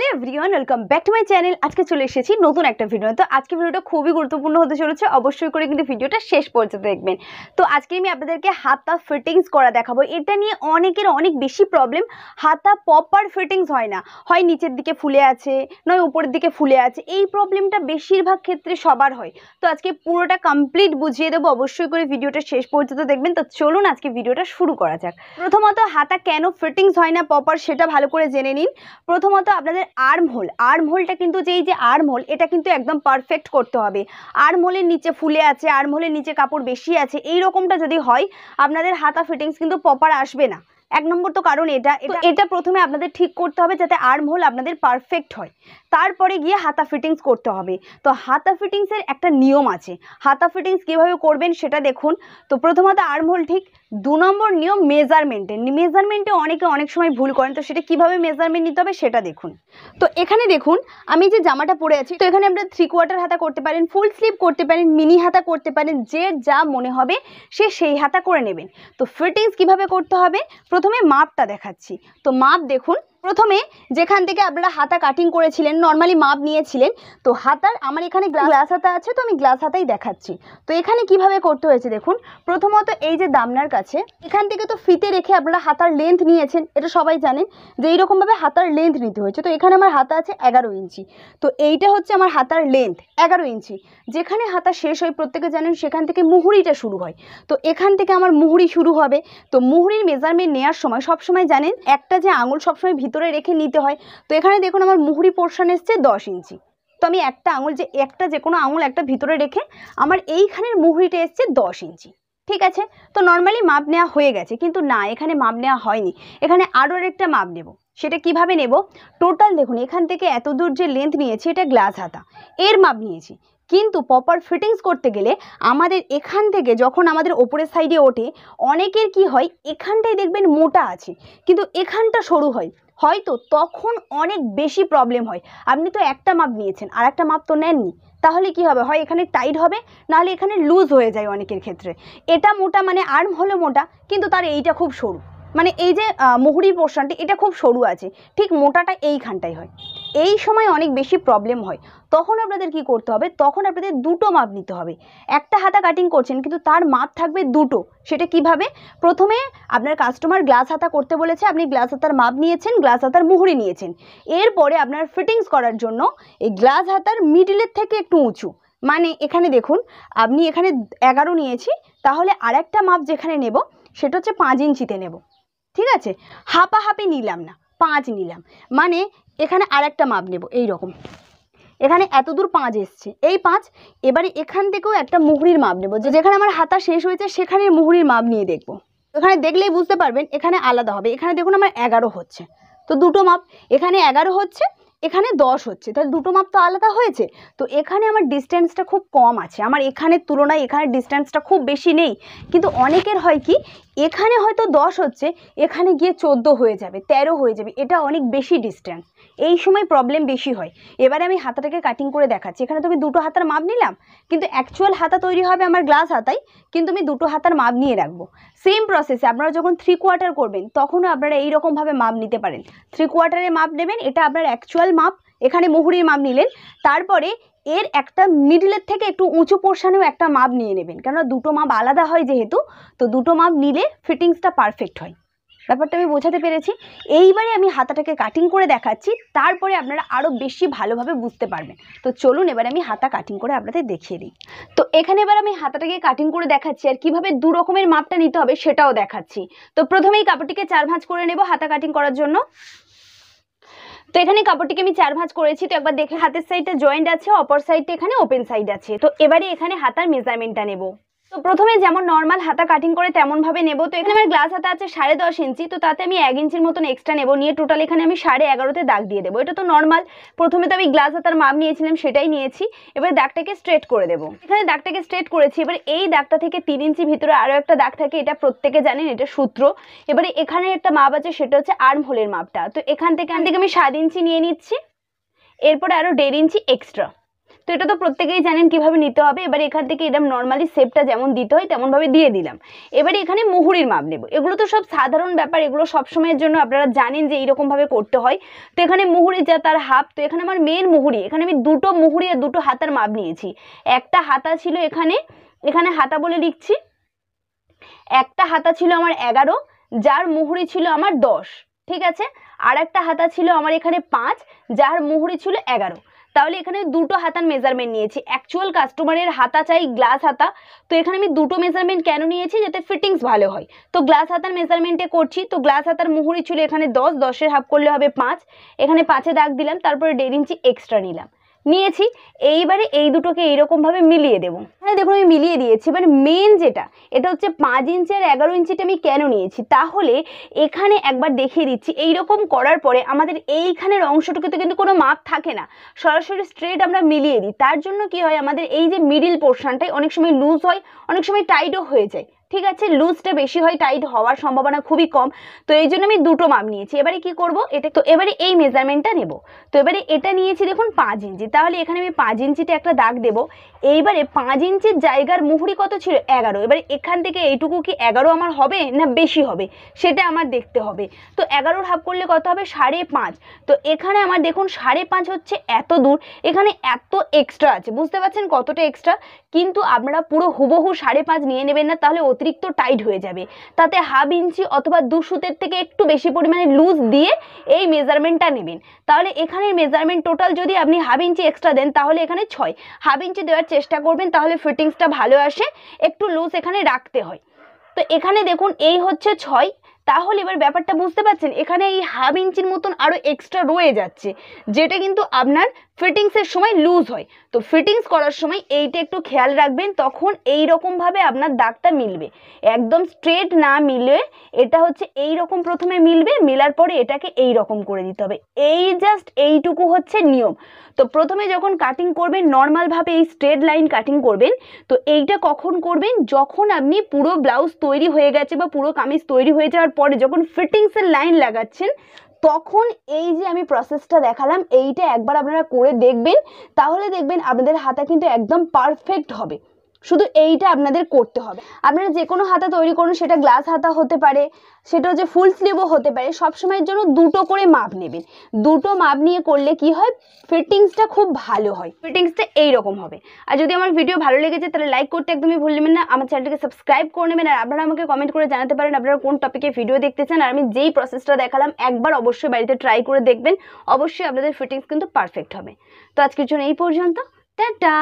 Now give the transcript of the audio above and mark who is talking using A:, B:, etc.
A: Hello everyone, welcome back to my channel. আজকে চলে এসেছি নতুন একটা ভিডিও। তো আজকে ভিডিওটা খুবই গুরুত্বপূর্ণ হতে চলেছে, অবশ্যই করে কিন্তু ভিডিওটা শেষ পর্যন্ত দেখবেন। তো আজকে আমি আপনাদেরকে হাতা ফিটিংস করা দেখাবো। এটা নিয়ে অনেকের অনেক বেশি প্রবলেম, হাতা প্রপার ফিটিংস হয় না, হয় নিচের দিকে ফুলে আছে, নয় উপরের দিকে ফুলে আছে। এই প্রবলেমটা বেশিরভাগ ক্ষেত্রে সবার হয়। তো আজকে পুরোটা কমপ্লিট বুঝিয়ে দেবো, অবশ্যই করে ভিডিওটা শেষ পর্যন্ত দেখবেন। তো চলুন আজকে ভিডিওটা শুরু করা যাক। প্রথমত হাতা কেন ফিটিংস হয় না প্রপার সেটা ভালো করে জেনে নিন। প্রথমত আপনাদের আর্ম হোলটা কিন্তু যেই যে আর্ম হোল, এটা কিন্তু একদম পারফেক্ট করতে হবে। আর্ম হোলের নিচে ফুলে আছে, আর্ম হোলের নিচে কাপড় বেশি আছে, এই রকমটা যদি হয় আপনাদের হাতা ফিটিংস কিন্তু প্রপার আসবে না। এক নম্বর তো কারণ এটা প্রথমে আপনাদের ঠিক করতে হবে যাতে আর্ম হোল আপনাদের পারফেক্ট হয়, তারপরে গিয়ে হাতা ফিটিংস করতে হবে। তো হাতা ফিটিংসের একটা নিয়ম আছে, হাতা ফিটিংস কীভাবে করবেন সেটা দেখুন। তো প্রথমত আর্ম হোল ঠিক। 2 নম্বর নিয়ম মেজারমেন্টে অনেকে অনেক সময় ভুল করেন, তো সেটা কীভাবে মেজারমেন্ট নিতে হবে সেটা দেখুন। তো এখানে দেখুন আমি যে জামাটা পরে আছি, তো এখানে আপনারা 3/4 হাতা করতে পারেন, ফুল স্লিভ করতে পারেন, মিনি হাতা করতে পারেন, যে যা মনে হবে সে সেই হাতা করে নেবেন। তো ফিটিংস কিভাবে করতে হবে প্রথমে মাপটা দেখাচ্ছি। তো মাপ দেখুন, প্রথমে যেখান থেকে আপনারা হাতা কাটিং করেছিলেন, নর্মালি মাপ নিয়েছিলেন, তো হাতার আমার এখানে গ্লাস হাতা আছে, তো আমি গ্লাস হাতাই দেখাচ্ছি। তো এখানে কিভাবে করতে হয়েছে দেখুন। প্রথমত এই যে দামনার কাছে, এখান থেকে তো ফিতে রেখে আপনারা হাতার লেন্থ নিয়েছেন, এটা সবাই জানেন যে এইরকমভাবে হাতার লেন্থ নিতে হয়েছে। তো এখানে আমার হাতা আছে 11 ইঞ্চি, তো এইটা হচ্ছে আমার হাতার লেন্থ 11 ইঞ্চি। যেখানে হাতা শেষ হয় প্রত্যেকে জানেন সেখান থেকে মুহুরিটা শুরু হয়, তো এখান থেকে আমার মুহুরি শুরু হবে। তো মুহুরির মেজারমেন্ট নেওয়ার সময় সবসময় জানেন একটা যে আঙুল সবসময় ভিতরে রেখে নিতে হয়। তো এখানে দেখুন আমার মুহুরি পোর্শন এসছে 10 ইঞ্চি, তো আমি একটা আঙুল যে কোনো আঙুল একটা ভিতরে রেখে আমার এইখানের মুহুরিটা এসছে 10 ইঞ্চি। ঠিক আছে, তো নর্মালি মাপ নেওয়া হয়ে গেছে, কিন্তু না, এখানে মাপ নেওয়া হয়নি, এখানে আরও একটা মাপ নেব। সেটা কিভাবে নেব, টোটাল দেখুন এখান থেকে এত দূর যে লেন্থ নিয়েছি এটা গ্লাস হাতা, এর মাপ নিয়েছি। কিন্তু প্রপার ফিটিংস করতে গেলে আমাদের এখান থেকে যখন আমাদের ওপরের সাইডে ওঠে, অনেকের কি হয় এখানটাই দেখবেন মোটা আছে কিন্তু এখানটা সরু হয়, হয়তো তখন অনেক বেশি প্রবলেম হয়। আপনি তো একটা মাপ নিয়েছেন আর একটা মাপ তো নেননি, তাহলে কি হবে, হয় এখানে টাইট হবে, নাহলে এখানে লুজ হয়ে যায় অনেকের ক্ষেত্রে। এটা মোটা মানে আর্ম হলো মোটা, কিন্তু তার এইটা খুব সরু, মানে এই যে মুহুরি পোর্শনটি এটা খুব সরু আছে, ঠিক মোটাটা এইখানটাই হয়। এই সময় অনেক বেশি প্রবলেম হয়। তখন আপনাদের কি করতে হবে, তখন আপনাদের দুটো মাপ নিতে হবে। একটা হাতা কাটিং করছেন কিন্তু তার মাপ থাকবে দুটো। সেটা কিভাবে, প্রথমে আপনার কাস্টমার গ্লাস হাতা করতে বলেছে, আপনি গ্লাস হাতার মাপ নিয়েছেন, গ্লাস হাতার মুহুরি নিয়েছেন। এরপরে আপনার ফিটিংস করার জন্য এই গ্লাস হাতার মিডিলের থেকে একটু উঁচু, মানে এখানে দেখুন আপনি এখানে 11 নিয়েছি, তাহলে আরেকটা মাপ যেখানে নেব সেটা হচ্ছে 5 ইঞ্চিতে নেব। ঠিক আছে, হাঁপাহাঁপি নিলাম না, 5 নিলাম, মানে এখানে আরেকটা মাপ নেব। এই রকম এখানে এত দূর 5 এসছে, এই 5। এবারে এখান থেকেও একটা মুহুরির মাপ নেব, যেখানে আমার হাতা শেষ হয়েছে সেখানে মুহুরির মাপ নিয়ে দেখব। এখানে দেখলেই বুঝতে পারবেন এখানে আলাদা হবে। এখানে দেখুন আমার 11 হচ্ছে, তো দুটো মাপ, এখানে 11 হচ্ছে, এখানে 10 হচ্ছে, তাহলে দুটো মাপ তো আলাদা হয়েছে। তো এখানে আমার ডিস্টেন্সটা খুব কম আছে, আমার এখানের তুলনায় এখানে ডিস্টেন্সটা খুব বেশি নেই। কিন্তু অনেকের হয় কি, এখানে হয়তো 10 হচ্ছে, এখানে গিয়ে 14 হয়ে যাবে, 13 হয়ে যাবে, এটা অনেক বেশি ডিস্টেন্স, এই সময় প্রবলেম বেশি হয়। এবারে আমি হাতাটাকে কাটিং করে দেখাচ্ছি। এখানে তো আমি দুটো হাতার মাপ নিলাম, কিন্তু অ্যাকচুয়াল হাতা তৈরি হবে আমার গ্লাস হাতায়, কিন্তু আমি দুটো হাতার মাপ নিয়ে রাখবো। সেম প্রসেসে আপনারা যখন 3/4 করবেন তখনও আপনারা এইরকমভাবে মাপ নিতে পারেন। 3/4 মাপ নেবেন, এটা আপনার অ্যাকচুয়াল মাপ, এখানে মুহুরির মাপ নিলেন। তারপরে এর একটা মিডলের থেকে একটু উঁচু পোর্শনেও একটা মাপ নিয়ে নেবেন, কেননা দুটো মাপ আলাদা হয় যেহেতু, তো দুটো মাপ নিলে ফিটিংসটা পারফেক্ট হয়। ব্যাপারটা আমি বোঝাতে পেরেছি। এইবারে আমি হাতাটাকে কাটিং করে দেখাচ্ছি, তারপরে আপনারা আরও বেশি ভালোভাবে বুঝতে পারবেন। তো চলুন এবার আমি হাতা কাটিং করে আপনাদের দেখিয়ে দিই। তো এখানে এবার আমি হাতাটাকে কাটিং করে দেখাচ্ছি, আর কিভাবে দু রকমের মাপটা নিতে হবে সেটাও দেখাচ্ছি। তো প্রথমেই কাপড়টিকে 4 ভাঁজ করে নেব হাতা কাটিং করার জন্য। তো এখানে কাপড়টিকে আমি 4 ভাঁজ করেছি। তো একবার দেখে হাতের সাইডটা জয়েন্ট আছে, অপর সাইডটা এখানে ওপেন সাইড আছে। তো এবারে এখানে হাতার মেজারমেন্টটা নেব। তো প্রথমে যেমন নর্মাল হাতা কাটিং করে তেমন ভাবে নেব। তো এখানে আমার গ্লাস হাতা আছে 10.5 ইঞ্চি, তো তাতে আমি 1 ইঞ্চির মতন এক্সট্রা নেব, নিয়ে টোটাল এখানে আমি 11.5-তে দাগ দিয়ে দেবো। এটা তো নর্মাল, প্রথমে তো আমি গ্লাস হাতার মাপ নিয়েছিলাম সেটাই নিয়েছি। এবার দাগটাকে স্ট্রেট করে দেবো। এখানে দাগটাকে স্ট্রেট করেছি। এবার এই দাগটা থেকে 3 ইঞ্চি ভিতরে আরও একটা দাগ থাকে, এটা প্রত্যেকে জানেন, এটা সূত্র। এবারে এখানে একটা মাপ আছে, সেটা হচ্ছে আর্ম হোলের মাপটা। তো এখান থেকে আমি 7 ইঞ্চি নিয়ে নিচ্ছি, এরপরে আরও 1.5 ইঞ্চি এক্সট্রা। তো এটা তো প্রত্যেকেই জানেন কিভাবে নিতে হবে। এবারে এখান থেকে এরকম নর্মালি শেপটা যেমন দিতে হয় তেমনভাবে দিয়ে দিলাম। এবারে এখানে মুহুরির মাপ নেব। এগুলো তো সব সাধারণ ব্যাপার, এগুলো সবসময়ের জন্য আপনারা জানেন যে এইরকমভাবে করতে হয়। তো এখানে মুহুরি যা তার হাফ, তো এখানে আমার মেন মুহুরি, এখানে আমি দুটো মুহুরি আর দুটো হাতার মাপ নিয়েছি। একটা হাতা ছিল এখানে, এখানে হাতা বলে লিখছি, একটা হাতা ছিল আমার 11, যার মুহুরি ছিল আমার 10, ঠিক আছে। আর একটা হাতা ছিল আমার এখানে 5, যার মুহুরি ছিল 11। তাহলে এখানে দুটো হাতার মেজারমেন্ট নিয়েছি। অ্যাকচুয়াল কাস্টমারের হাতা চাই গ্লাস হাতা, তো এখানে আমি দুটো মেজারমেন্ট কেন নিয়েছি, যাতে ফিটিংস ভালো হয়। তো গ্লাস হাতার মেজারমেন্টে করছি। তো গ্লাস হাতার মুহুরি ছিল এখানে 10, 10-এর হাফ করলে হবে 5, এখানে 5-এ দাগ দিলাম, তারপরে 1.5 ইঞ্চি এক্সট্রা নিয়েছি। এইবারে এই দুটোকে এইরকম ভাবে মিলিয়ে দেবো। হ্যাঁ দেখুন আমি মিলিয়ে দিয়েছি। এবার মেন যেটা, এটা হচ্ছে 5 ইঞ্চি আর 11 ইঞ্চিটা আমি কেন নিয়েছি, তাহলে এখানে একবার দেখিয়ে দিচ্ছি। এইরকম করার পরে আমাদের এইখানের অংশটুকুতে কিন্তু কোনো মাপ থাকে না, সরাসরি স্ট্রেট আমরা মিলিয়ে দিই। তার জন্য কি হয়, আমাদের এই যে মিডিল পোর্শনটাই অনেক সময় লুজ হয়, অনেক সময় টাইটও হয়ে যায়, ঠিক আছে। লুজটা বেশি হয়, টাইট হওয়ার সম্ভাবনা খুবই কম। তো এই জন্য আমি দুটো মাপ নিয়েছি। এবারে কি করব, এটা তো এবারে এই মেজারমেন্টটা নেব। তো এবারে এটা নিয়েছি দেখুন 5 ইঞ্চি, তাহলে এখানে আমি 5 ইঞ্চিতে একটা দাগ দেব। এইবারে 5 ইঞ্চির জায়গার মুহুরি কত ছিল, 11। এবারে এখান থেকে এইটুকু কি 11 আমার হবে না বেশি হবে, সেটা আমার দেখতে হবে। তো 11-র হাফ করলে কত হবে, 5.5। তো এখানে আমার দেখুন 5.5 হচ্ছে এত দূর, এখানে এত এক্সট্রা আছে, বুঝতে পারছেন কতটা এক্সট্রা। কিন্তু আপনারা পুরো হুবহু 5.5 নিয়ে নেবেন না, তাহলে অতিরিক্ত টাইট হয়ে যাবে। তাতে 1/2 ইঞ্চি অথবা 2 সুতের থেকে একটু বেশি পরিমাণে লুজ দিয়ে এই মেজারমেন্টটা নেবেন। তাহলে এখানের মেজারমেন্ট টোটাল যদি আপনি 1/2 ইঞ্চি এক্সট্রা দেন, তাহলে এখানে 6, 1/2 ইঞ্চি দেওয়ার চেষ্টা করবেন, তাহলে ফিটিংসটা ভালো আসে। একটু লুজ এখানে রাখতে হয়। তো এখানে দেখুন এই হচ্ছে 6। তাহলে এবার ব্যাপারটা বুঝতে পারছেন, এখানে এই 1/2 ইঞ্চির মতন আরো এক্সট্রা রয়ে যাচ্ছে, যেটা কিন্তু আপনার ফিটিংসের সময় লুজ হয়। তো ফিটিংস করার সময় এইটা একটু খেয়াল রাখবেন, তখন এই রকম ভাবে আপনার দাগটা মিলবে। একদম স্ট্রেট না মিলে এটা হচ্ছে এই রকম প্রথমে মিলবে, মিলার পরে এটাকে এই রকম করে দিতে হবে। এই জাস্ট এইটুকু হচ্ছে নিয়ম। তো প্রথমে যখন কাটিং করবেন নর্মাল ভাবে এই স্ট্রেট লাইন কাটিং করবেন। তো এইটা কখন করবেন, যখন আপনি পুরো ব্লাউজ তৈরি হয়ে গেছে বা পুরো কামিজ তৈরি হয়ে যাওয়ার পরে যখন ফিটিংসের লাইন লাগাচ্ছেন, তখন এই যে আমি প্রসেসটা দেখালাম এইটা একবার আপনারা করে দেখবেন, তাহলে দেখবেন আপনাদের হাতা কিন্তু একদম পারফেক্ট হবে। শুধু এইটা আপনাদের করতে হবে। আপনারা যে কোনো হাতা তৈরি করুন, সেটা গ্লাস হাতা হতে পারে, সেটা হচ্ছে ফুল স্লিভও হতে পারে, সবসময়ের জন্য দুটো করে মাপ নেবেন। দুটো মাপ নিয়ে করলে কি হয়, ফিটিংসটা খুব ভালো হয়, ফিটিংসটা এইরকম হবে। আর যদি আমার ভিডিও ভালো লেগেছে তাহলে লাইক করতে একদমই ভুলবেন না, আমার চ্যানেলটাকে সাবস্ক্রাইব করে নেবেন। আর আপনারা আমাকে কমেন্ট করে জানাতে পারেন আপনারা কোন টপিকে ভিডিও দেখতে চান। আর আমি যেই প্রসেসটা দেখালাম একবার অবশ্যই বাড়িতে ট্রাই করে দেখবেন, অবশ্যই আপনাদের ফিটিংস কিন্তু পারফেক্ট হবে। তো আজকের জন্য এই পর্যন্ত, টাটা।